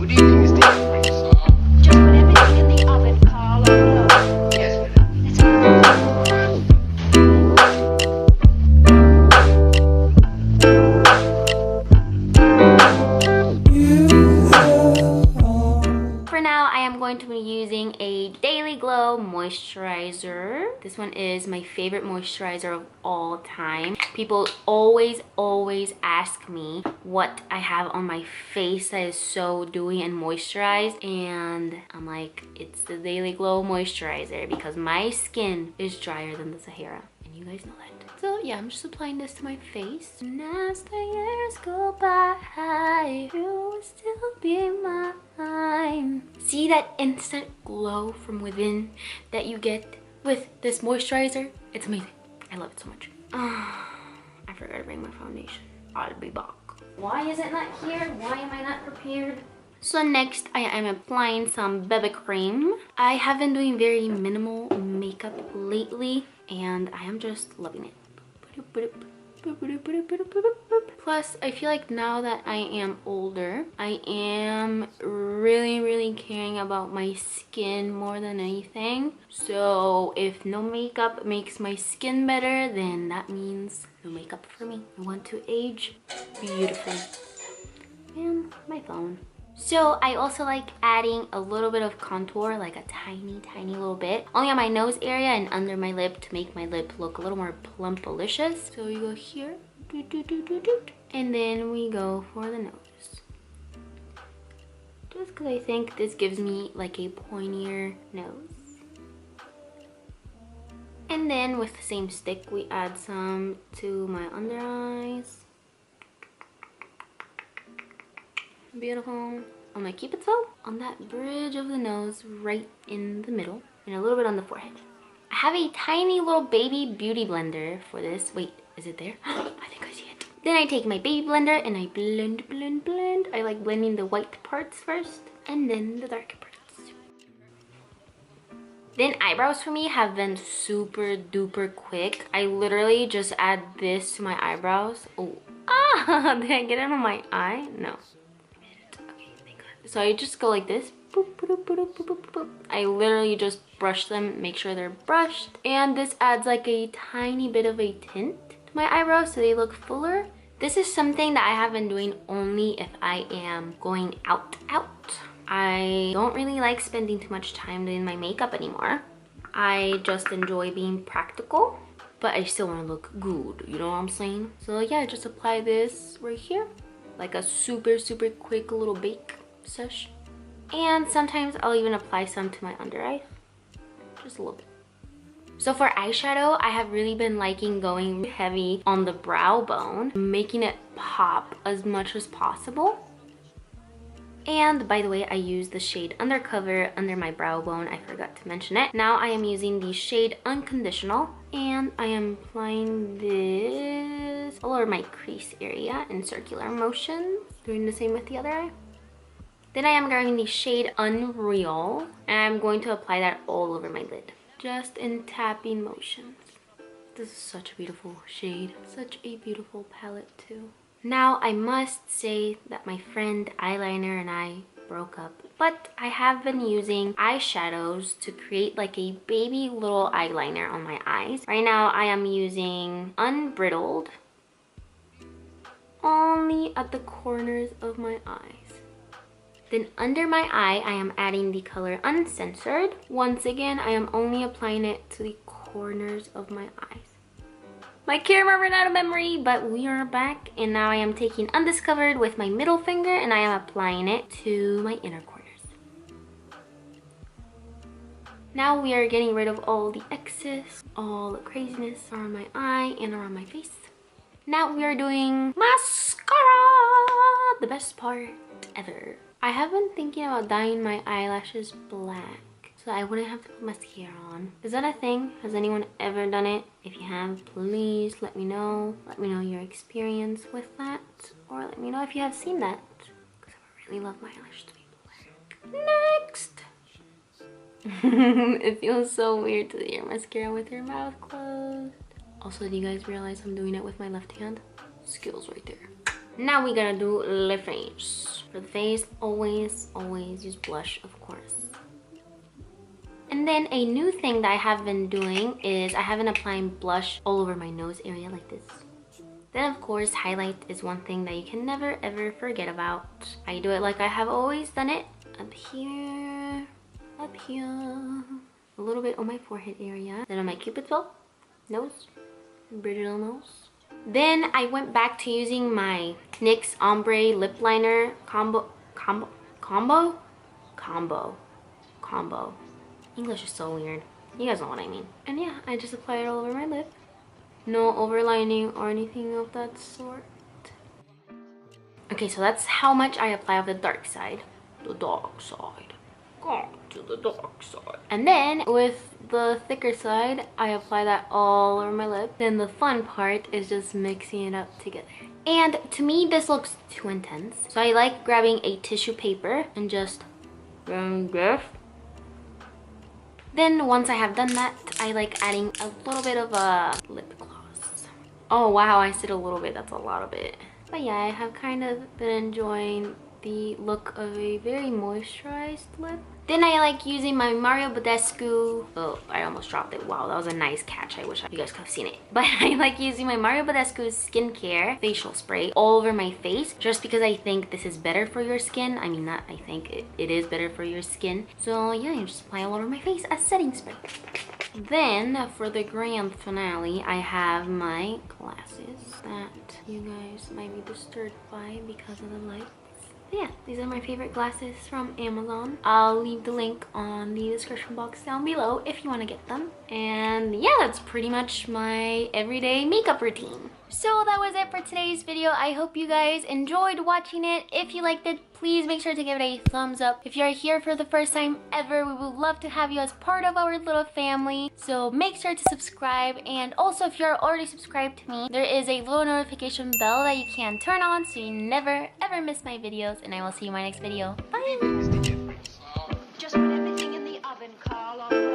Who do you think is taking from this? Just put everything in the oven, Carlo. Yes, For now, I am going to be using a Daily Glow moisturizer. This one is my favorite moisturizer of all time. People always ask me what I have on my face that is so dewy and moisturized, and I'm like, it's the Daily Glow moisturizer because my skin is drier than the Sahara, and you guys know that. So yeah, I'm just applying this to my face. And as the years go by, you will still be mine. See that instant glow from within that you get with this moisturizer? It's amazing. I love it so much. I forgot to bring my foundation. I'll be back. Why is it not here? Why am I not prepared? So next, I am applying some BB cream. I have been doing very minimal makeup lately, and I am just loving it. Plus, I feel like now that I am older, I am really caring about my skin more than anything. So if no makeup makes my skin better, then that means no makeup for me. I want to age beautifully. And my phone. So I also like adding a little bit of contour, like a tiny little bit, only on my nose area and under my lip to make my lip look a little more plump-alicious. So you go here, and then we go for the nose. Just because I think this gives me like a pointier nose. And then with the same stick, we add some to my under eyes. Beautiful. On my cupid's bow, on that bridge of the nose, right in the middle, and a little bit on the forehead. I have a tiny little baby beauty blender for this. Wait, is it there? I think I see it. Then I take my baby blender and I blend. I like blending the white parts first and then the dark parts. Then eyebrows for me have been super duper quick. I literally just add this to my eyebrows. Oh, did I get it on my eye? No. So I just go like this. Boop, boop, boop, boop, boop, boop. I literally just brush them, make sure they're brushed. And this adds like a tiny bit of a tint to my eyebrows so they look fuller. This is something that I have been doing only if I am going out. I don't really like spending too much time doing my makeup anymore. I just enjoy being practical, but I still want to look good, you know what I'm saying? So yeah, I just apply this right here, like a super quick little bake sesh. And sometimes I'll even apply some to my under eye, just a little bit. So for eyeshadow, I have really been liking going heavy on the brow bone, making it pop as much as possible. And by the way, I use the shade Undercover under my brow bone. I forgot to mention it. Now I am using the shade Unconditional, and I am applying this all over my crease area in circular motions, doing the same with the other eye. Then I am grabbing the shade Unreal, and I'm going to apply that all over my lid, just in tapping motions. This is such a beautiful shade, such a beautiful palette too. Now I must say that my friend Eyeliner and I broke up, but I have been using eyeshadows to create like a baby little eyeliner on my eyes. Right now I am using Unbridled only at the corners of my eyes. Then under my eye, I am adding the color Uncensored. Once again, I am only applying it to the corners of my eyes. My camera ran out of memory, but we are back. And now I am taking Undiscovered with my middle finger and I am applying it to my inner corners. Now we are getting rid of all the excess, all the craziness around my eye and around my face. Now we are doing mascara, the best part ever. I have been thinking about dyeing my eyelashes black so I wouldn't have to put mascara on. Is that a thing? Has anyone ever done it? If you have, please let me know. Let me know your experience with that, or let me know if you have seen that, because I would really love my eyelashes to be black. Next! It feels so weird to do your mascara with your mouth closed. Also, do you guys realize I'm doing it with my left hand? Skills right there. Now we're gonna do the face. For the face, always use blush, of course. And then a new thing that I have been doing is I have been applying blush all over my nose area like this. Then of course, highlight is one thing that you can never ever forget about. I do it like I have always done it. Up here, a little bit on my forehead area. Then on my cupid's bow, nose, pretty little nose. Then I went back to using my NYX Ombre Lip Liner combo. English is so weird. You guys know what I mean. And yeah, I just apply it all over my lip. No overlining or anything of that sort. Okay, so that's how much I apply of the dark side. The dark side. Go to the dark side. And then with the thicker side, I apply that all over my lip. Then the fun part is just mixing it up together. And to me, this looks too intense. So I like grabbing a tissue paper and just going this. Then once I have done that, I like adding a little bit of a lip gloss. Oh wow, I said a little bit, that's a lot of it. But yeah, I have kind of been enjoying the look of a very moisturized lip. Then I like using my Mario Badescu. Oh, I almost dropped it. Wow, that was a nice catch. I wish you guys could have seen it. But I like using my Mario Badescu skincare facial spray all over my face just because I think this is better for your skin. I mean, not I think, it is better for your skin. So yeah, I just apply all over my face as setting spray. Then for the grand finale, I have my glasses that you guys might be disturbed by because of the light. Yeah, these are my favorite glasses from Amazon. I'll leave the link on the description box down below if you want to get them. And yeah, that's pretty much my everyday makeup routine. So that was it for today's video. I hope you guys enjoyed watching it. If you liked it, please make sure to give it a thumbs up. If you're here for the first time ever, we would love to have you as part of our little family. So make sure to subscribe. And also, if you're already subscribed to me, there is a little notification bell that you can turn on so you never ever miss my videos. And I will see you in my next video. Bye! Just put everything in the oven, Carl.